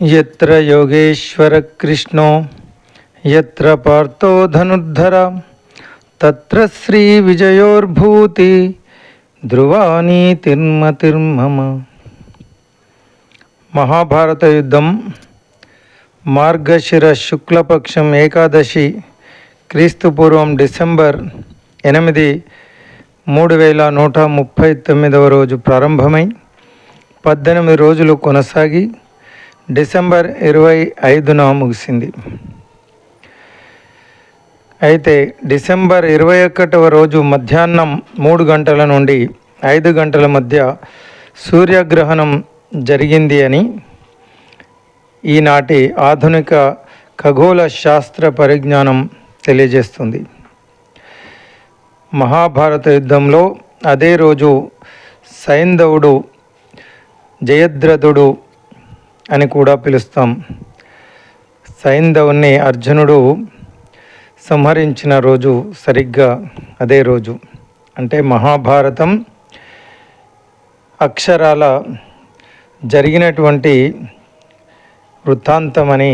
యత్ర యోగేశ్వర కృష్ణో యత్ర పార్థో ధనుర్ధర తత్ర శ్రీ విజయోర్భూతి ధ్రువాని తిర్మతిర్మమ. మహాభారత యుద్ధం మార్గశిర శుక్లపక్షం ఏకాదశి క్రీస్తుపూర్వం డిసెంబర్ 8, 3139 రోజు ప్రారంభమై 18 రోజులు కొనసాగి డిసెంబర్ 25న ముగిసింది. అయితే డిసెంబర్ 21వ రోజు మధ్యాహ్నం 3 గంటల నుండి 5 గంటల మధ్య సూర్యగ్రహణం జరిగింది అని ఈనాటి ఆధునిక ఖగోళ శాస్త్ర పరిజ్ఞానం తెలియజేస్తుంది. మహాభారత యుద్ధంలో అదే రోజు సైంధవుడు, జయద్రథుడు అని కూడా పిలుస్తాం. సైంధవుని అర్జునుడు సంహరించిన రోజు సరిగ్గా అదే రోజు. అంటే మహాభారతం అక్షరాల జరిగినటువంటి వృత్తాంతమని,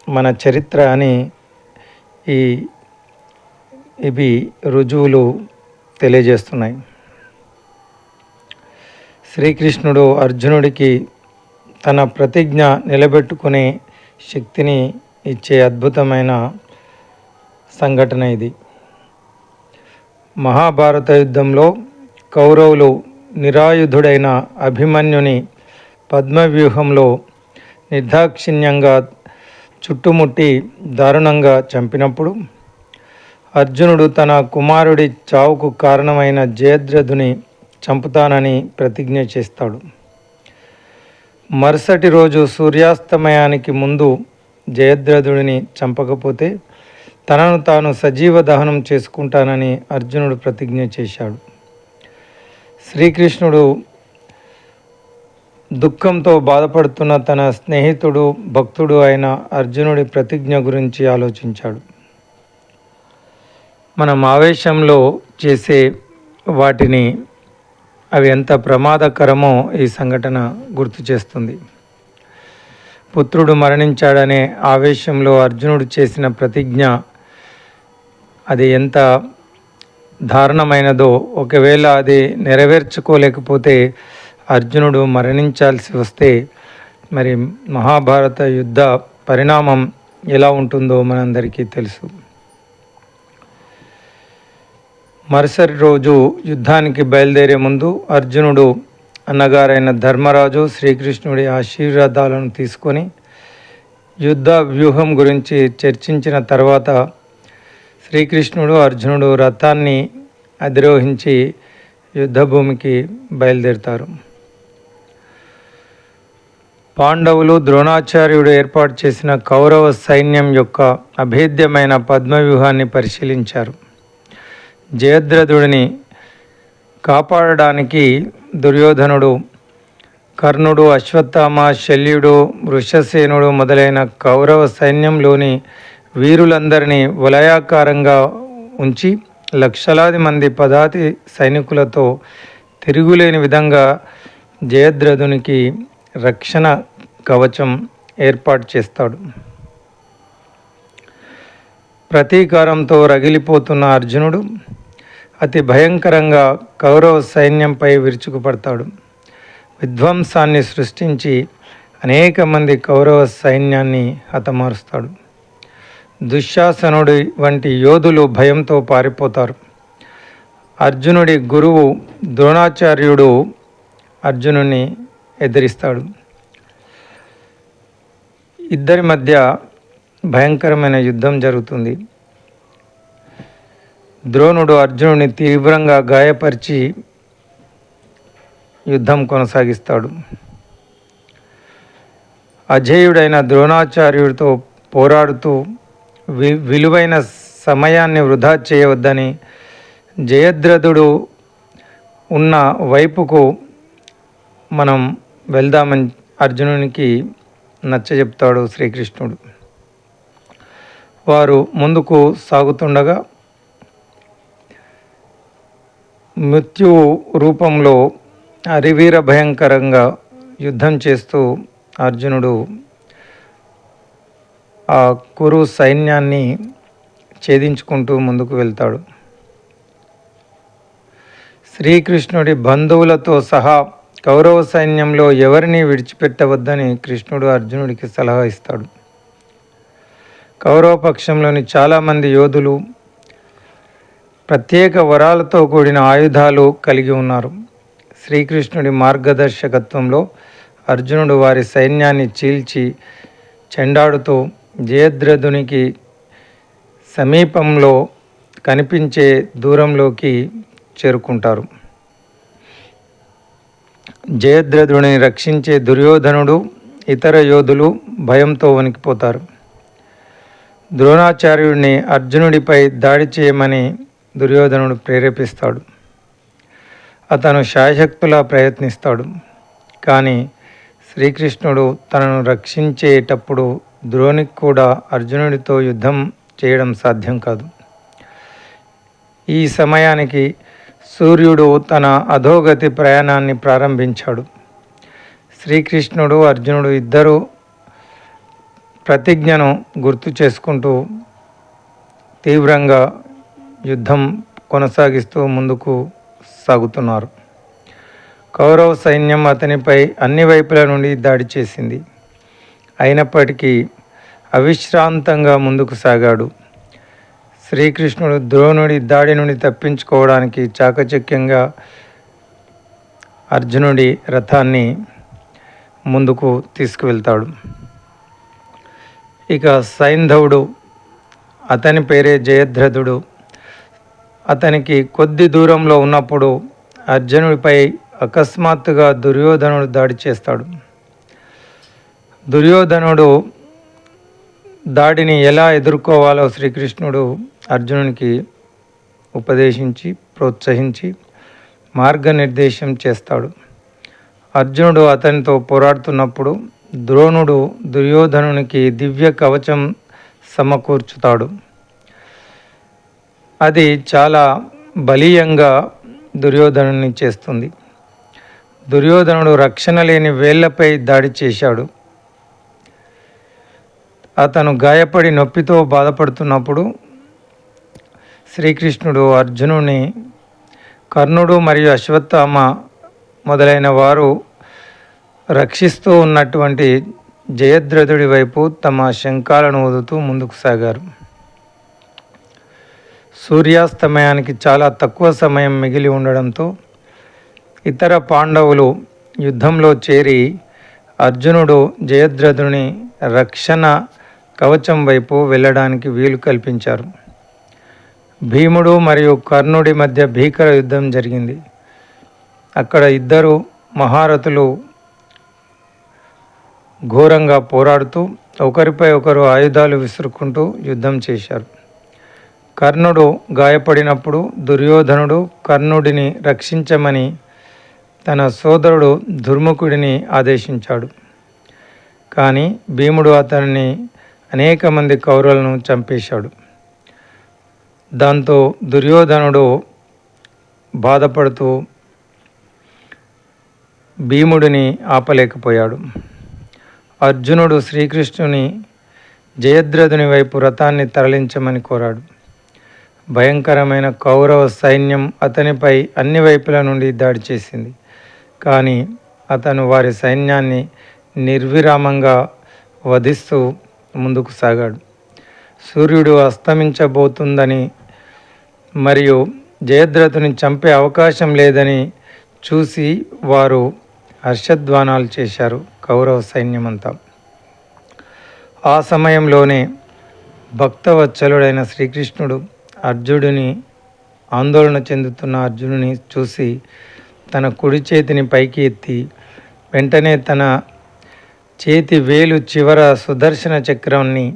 మన చరిత్ర అని ఇవి రుజువులు తెలియజేస్తున్నాయి. శ్రీకృష్ణుడు అర్జునుడికి తన ప్రతిజ్ఞ నిలబెట్టుకునే శక్తిని ఇచ్చే అద్భుతమైన సంఘటన ఇది. మహాభారత యుద్ధంలో కౌరవులు నిరాయుధుడైన అభిమన్యుని పద్మవ్యూహంలో నిర్దాక్షిణ్యంగా చుట్టుముట్టి దారుణంగా చంపినప్పుడు అర్జునుడు తన కుమారుడి చావుకు కారణమైన జయద్రథుని చంపుతానని ప్రతిజ్ఞ చేస్తాడు. మరుసటి రోజు సూర్యాస్తమయానికి ముందు జయద్రథుడిని చంపకపోతే తనను తాను సజీవ దహనం చేసుకుంటానని అర్జునుడు ప్రతిజ్ఞ చేశాడు. శ్రీకృష్ణుడు దుఃఖంతో బాధపడుతున్న తన స్నేహితుడు, భక్తుడు అయిన అర్జునుడి ప్రతిజ్ఞ గురించి ఆలోచించాడు. మనం ఆవేశంలో చేసే వాటిని అవి ఎంత ప్రమాదకరమో ఈ సంఘటన గుర్తు చేస్తుంది. పుత్రుడు మరణించాడనే ఆవేశంలో అర్జునుడు చేసిన ప్రతిజ్ఞ అది ఎంత దారుణమైనదో, ఒకవేళ అది నెరవేర్చుకోలేకపోతే అర్జునుడు మరణించాల్సి వస్తే మరి మహాభారత యుద్ధ పరిణామం ఎలా ఉంటుందో మనందరికీ తెలుసు. మరుసటి రోజు యుద్ధానికి బయలుదేరే ముందు అర్జునుడు అన్నగారైన ధర్మరాజు శ్రీకృష్ణుడి ఆశీర్వాదాలను తీసుకొని యుద్ధ వ్యూహం గురించి చర్చించిన తర్వాత శ్రీకృష్ణుడు, అర్జునుడు రథాన్ని అధిరోహించి యుద్ధభూమికి బయలుదేరుతారు. పాండవులు ద్రోణాచార్యుడు ఏర్పాటు చేసిన కౌరవ సైన్యం యొక్క అభేద్యమైన పద్మవ్యూహాన్ని పరిశీలించారు. జయద్రథుడిని కాపాడడానికి దుర్యోధనుడు, కర్ణుడు, అశ్వత్థామ, శల్యుడు, వృషసేనుడు మొదలైన కౌరవ సైన్యంలోని వీరులందరినీ వలయాకారంగా ఉంచి లక్షలాది మంది పదాతి సైనికులతో తిరుగులేని విధంగా జయద్రథునికి రక్షణ కవచం ఏర్పాటు చేస్తాడు. ప్రతీకారంతో రగిలిపోతున్న అర్జునుడు అతి భయంకరంగా కౌరవ సైన్యంపై విరుచుకుపడతాడు. విధ్వంసాన్ని సృష్టించి అనేక మంది కౌరవ సైన్యాన్ని హతమారుస్తాడు. దుశ్శాసనుడి వంటి యోధులు భయంతో పారిపోతారు. అర్జునుడి గురువు ద్రోణాచార్యుడు అర్జునుని ఎదిరిస్తాడు. ఇద్దరి మధ్య భయంకరమైన యుద్ధం జరుగుతుంది. ద్రోణుడు అర్జునుడిని తీవ్రంగా గాయపరిచి యుద్ధం కొనసాగిస్తాడు. అజేయుడైన ద్రోణాచార్యుడితో పోరాడుతూ విలువైన సమయాన్ని వృధా చేయవద్దని జయద్రథుడు ఉన్న వైపుకు మనం వెళ్దామని అర్జునునికి నచ్చజెప్తాడు శ్రీకృష్ణుడు. వారు ముందుకు సాగుతుండగా మృత్యువు రూపంలో అరివీర భయంకరంగా యుద్ధం చేస్తూ అర్జునుడు ఆ కురు సైన్యాన్ని ఛేదించుకుంటూ ముందుకు వెళ్తాడు. శ్రీకృష్ణుడి బంధువులతో సహా కౌరవ సైన్యంలో ఎవరిని విడిచిపెట్టవద్దని కృష్ణుడు అర్జునుడికి సలహా ఇస్తాడు. కౌరవ పక్షంలోని చాలామంది యోధులు ప్రత్యేక వరాలతో కూడిన ఆయుధాలు కలిగి ఉన్నారు. శ్రీకృష్ణుడి మార్గదర్శకత్వంలో అర్జునుడు వారి సైన్యాన్ని చీల్చి చెండాడుతూ జయద్రథునికి సమీపంలో కనిపించే దూరంలోకి చేరుకుంటారు. జయద్రథుడిని రక్షించే దుర్యోధనుడు ఇతర యోధులు భయంతో వణికిపోతారు. ద్రోణాచార్యుడిని అర్జునుడిపై దాడి చేయమని దుర్యోధనుడు ప్రేరేపిస్తాడు. అతను శాయశక్తులా ప్రయత్నిస్తాడు. కానీ శ్రీకృష్ణుడు తనను రక్షించేటప్పుడు ద్రోణికి కూడా అర్జునుడితో యుద్ధం చేయడం సాధ్యం కాదు. ఈ సమయానికి సూర్యుడు తన అధోగతి ప్రయాణాన్ని ప్రారంభించాడు. శ్రీకృష్ణుడు అర్జునుడు ఇద్దరూ ప్రతిజ్ఞను గుర్తు చేసుకుంటూ తీవ్రంగా యుద్ధం కొనసాగిస్తూ ముందుకు సాగుతున్నారు. కౌరవ సైన్యం అతనిపై అన్ని వైపుల నుండి దాడి చేసింది. అయినప్పటికీ అవిశ్రాంతంగా ముందుకు సాగాడు. శ్రీకృష్ణుడు ద్రోణుడి దాడి నుండి తప్పించుకోవడానికి చాకచక్యంగా అర్జునుడి రథాన్ని ముందుకు తీసుకువెళ్తాడు. ఇక సైంధవుడు, అతని పేరే జయద్రథుడు, అతనికి కొద్ది దూరంలో ఉన్నప్పుడు అర్జునుడిపై అకస్మాత్తుగా దుర్యోధనుడు దాడి చేస్తాడు. దుర్యోధనుడు దాడిని ఎలా ఎదుర్కోవాలో శ్రీకృష్ణుడు అర్జునునికి ఉపదేశించి ప్రోత్సహించి మార్గనిర్దేశం చేస్తాడు. అర్జునుడు అతనితో పోరాడుతున్నప్పుడు ద్రోణుడు దుర్యోధనునికి దివ్య కవచం సమకూర్చుతాడు. అది చాలా బలీయంగా దుర్యోధనుని చేస్తుంది. దుర్యోధనుడు రక్షణ లేని వేళ్లపై దాడి చేశాడు. అతను గాయపడి నొప్పితో బాధపడుతున్నప్పుడు శ్రీకృష్ణుడు అర్జునుని కర్ణుడు మరియు అశ్వత్థామ మొదలైన వారు రక్షిస్తూ ఉన్నటువంటి జయద్రథుడి వైపు తమ శంఖాలను ఊదుతూ ముందుకు సాగారు. సూర్యాస్తమయానికి చాలా తక్కువ సమయం మిగిలి ఉండడంతో ఇతర పాండవులు యుద్ధంలో చేరి అర్జునుడు జయద్రథుని రక్షణ కవచం వైపు వెళ్ళడానికి వీలు కల్పించారు. భీముడు మరియు కర్ణుడి మధ్య భీకర యుద్ధం జరిగింది. అక్కడ ఇద్దరు మహారథులు ఘోరంగా పోరాడుతూ ఒకరిపై ఒకరు ఆయుధాలు విసురుకుంటూ యుద్ధం చేశారు. కర్ణుడు గాయపడినప్పుడు దుర్యోధనుడు కర్ణుడిని రక్షించమని తన సోదరుడు దుర్ముఖుడిని ఆదేశించాడు. కానీ భీముడు అతనిని అనేక మంది కౌరవులను చంపేశాడు. దాంతో దుర్యోధనుడు బాధపడుతూ భీముడిని ఆపలేకపోయాడు. అర్జునుడు శ్రీకృష్ణుని జయద్రథుని వైపు రథాన్ని తరలించమని కోరాడు. భయంకరమైన కౌరవ సైన్యం అతనిపై అన్ని వైపుల నుండి దాడి చేసింది. కానీ అతను వారి సైన్యాన్ని నిర్విరామంగా వధిస్తూ ముందుకు సాగాడు. సూర్యుడు అస్తమించబోతుందని మరియు జయద్రథుని చంపే అవకాశం లేదని చూసి వారు హర్షధ్వానాలు చేశారు కౌరవ సైన్యమంతా. ఆ సమయంలోనే భక్తవత్సలుడైన శ్రీకృష్ణుడు అర్జునుడిని ఆందోళన చెందుతున్న అర్జునుని చూసి తన కుడి చేతిని పైకి ఎత్తి వెంటనే తన చేతి వేలు చివర సుదర్శన చక్రాన్ని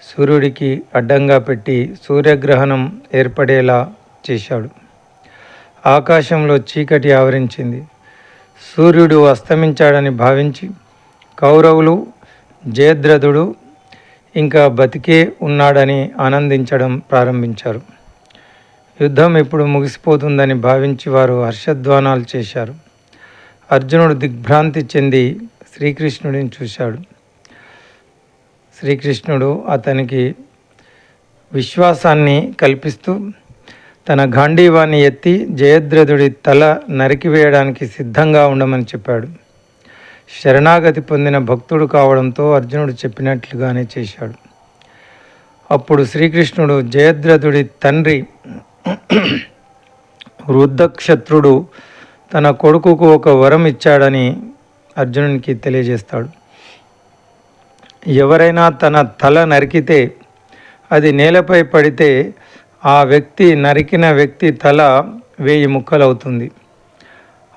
సూర్యుడికి అడ్డంగా పెట్టి సూర్యగ్రహణం ఏర్పడేలా చేశాడు. ఆకాశంలో చీకటి ఆవరించింది. సూర్యుడు అస్తమించాడని భావించి కౌరవులు జయద్రథుడు ఇంకా బతికే ఉన్నాడని ఆనందించడం ప్రారంభించారు. యుద్ధం ఇప్పుడు ముగిసిపోతుందని భావించి వారు హర్షధ్వానాలు చేశారు. అర్జునుడు దిగ్భ్రాంతి చెంది శ్రీకృష్ణుడిని చూశాడు. శ్రీకృష్ణుడు అతనికి విశ్వాసాన్ని కల్పిస్తూ తన గాంధీవాన్ని ఎత్తి జయద్రథుడి తల నరికివేయడానికి సిద్ధంగా ఉండమని చెప్పాడు. శరణాగతి పొందిన భక్తుడు కావడంతో అర్జునుడు చెప్పినట్లుగానే చేశాడు. అప్పుడు శ్రీకృష్ణుడు జయద్రథుడి తండ్రి వృద్ధక్షత్రుడు తన కొడుకుకు ఒక వరం ఇచ్చాడని అర్జునునికి తెలియజేస్తాడు. ఎవరైనా తన తల నరికితే అది నేలపై పడితే ఆ నరికిన వ్యక్తి తల 1000 ముక్కలవుతుంది.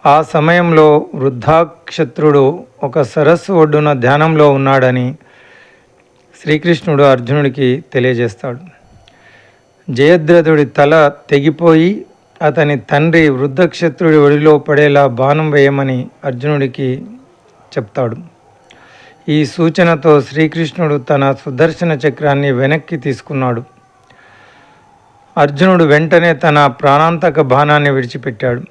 ఆ సమయంలో వృద్ధాక్షత్రుడు ఒక సరస్సు ఒడ్డున ధ్యానంలో ఉన్నాడని శ్రీకృష్ణుడు అర్జునుడికి తెలియజేస్తాడు. జయద్రథుడి తల తెగిపోయి అతని తండ్రి వృద్ధక్షత్రుడి ఒడిలో పడేలా బాణం వేయమని అర్జునుడికి చెప్తాడు. ఈ సూచనతో శ్రీకృష్ణుడు తన సుదర్శన చక్రాన్ని వెనక్కి తీసుకున్నాడు. అర్జునుడు వెంటనే తన ప్రాణాంతక బాణాన్ని విడిచిపెట్టాడు.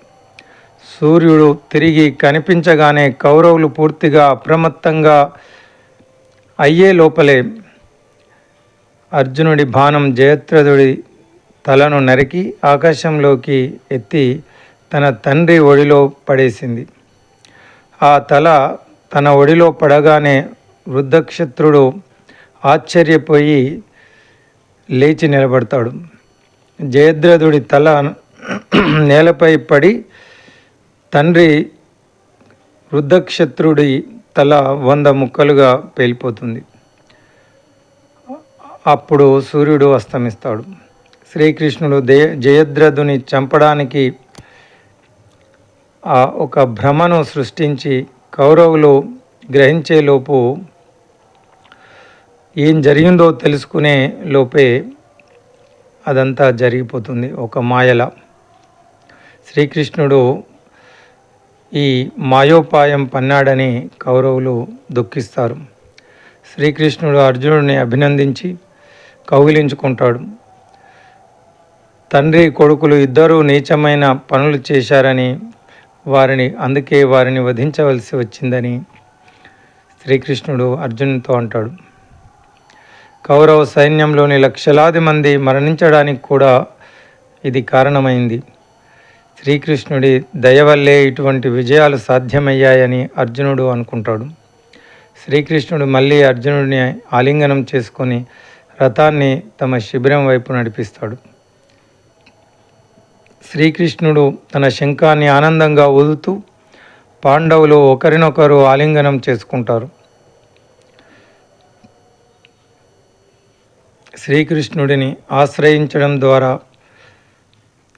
సూర్యుడు తిరిగి కనిపించగానే కౌరవులు పూర్తిగా అప్రమత్తంగా అయ్యే లోపలే అర్జునుడి బాణం జయద్రథుడి తలను నరికి ఆకాశంలోకి ఎత్తి తన తండ్రి ఒడిలో పడేసింది. ఆ తల తన ఒడిలో పడగానే వృద్ధక్షత్రుడు ఆశ్చర్యపోయి లేచి నిలబడతాడు. జయద్రథుడి తల నేలపై పడి తండ్రి వృద్ధక్షత్రుడి తల 100 ముక్కలుగా పేలిపోతుంది. అప్పుడు సూర్యుడు అస్తమిస్తాడు. శ్రీకృష్ణుడు జయద్రథుని చంపడానికి ఒక భ్రమను సృష్టించి కౌరవులు గ్రహించేలోపు ఏం జరిగిందో తెలుసుకునే లోపే అదంతా జరిగిపోతుంది ఒక మాయల. శ్రీకృష్ణుడు ఈ మాయోపాయం పన్నాడని కౌరవులు దుఃఖిస్తారు. శ్రీకృష్ణుడు అర్జునుడిని అభినందించి కౌగిలించుకుంటాడు. తండ్రి కొడుకులు ఇద్దరూ నీచమైన పనులు చేశారని అందుకే వారిని వధించవలసి వచ్చిందని శ్రీకృష్ణుడు అర్జునుడితో అంటాడు. కౌరవ సైన్యంలోని లక్షలాది మంది మరణించడానికి కూడా ఇది కారణమైంది. శ్రీకృష్ణుడి దయ వల్లే ఇటువంటి విజయాలు సాధ్యమయ్యాయని అర్జునుడు అనుకుంటాడు. శ్రీకృష్ణుడు మళ్ళీ అర్జునుడిని ఆలింగనం చేసుకొని రథాన్ని తమ శిబిరం వైపు నడిపిస్తాడు. శ్రీకృష్ణుడు తన శంఖాన్ని ఆనందంగా ఊదుతూ పాండవులు ఒకరినొకరు ఆలింగనం చేసుకుంటారు. శ్రీకృష్ణుడిని ఆశ్రయించడం ద్వారా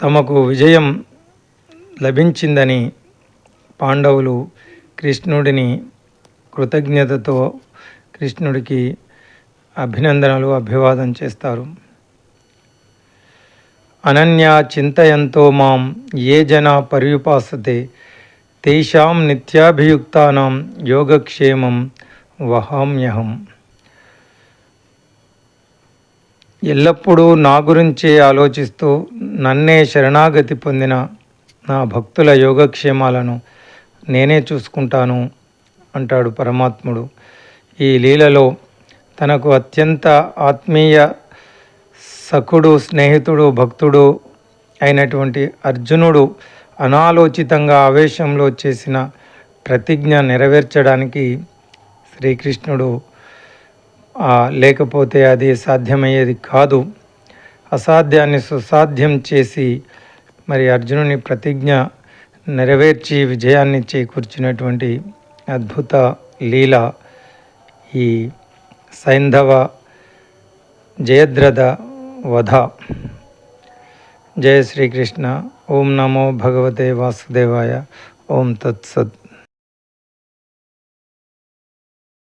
తమకు విజయం లభించిందని పాండవులు కృష్ణుడిని కృతజ్ఞతతో కృష్ణుడికి అభివాదం చేస్తారు. అనన్యా చింతయంతో మాం ఏ జనా పర్యుపాసతే తేషాం నిత్యాభియుక్తానాం యోగక్షేమం వహామ్యహం. ఎల్లప్పుడూ నా గురించే ఆలోచిస్తూ నన్నే శరణాగతి పొందిన నా భక్తుల యోగక్షేమాలను నేనే చూసుకుంటాను అంటాడు పరమాత్ముడు. ఈ లీలలో తనకు అత్యంత ఆత్మీయ సఖుడు, స్నేహితుడు, భక్తుడు అయినటువంటి అర్జునుడు అనాలోచితంగా ఆవేశంలో చేసిన ప్రతిజ్ఞ నెరవేర్చడానికి శ్రీకృష్ణుడు లేకపోతే అది సాధ్యమయ్యేది కాదు. అసాధ్యాన్ని సుసాధ్యం చేసి మరి అర్జునుని ప్రతిజ్ఞ నెరవేర్చి విజయాన్ని చేకూర్చినటువంటి అద్భుత లీల ఈ సైంధవ జయద్రథ వధ. జయ శ్రీకృష్ణ. ఓం నమో భగవతే వాసుదేవాయ. ఓం తత్సత్.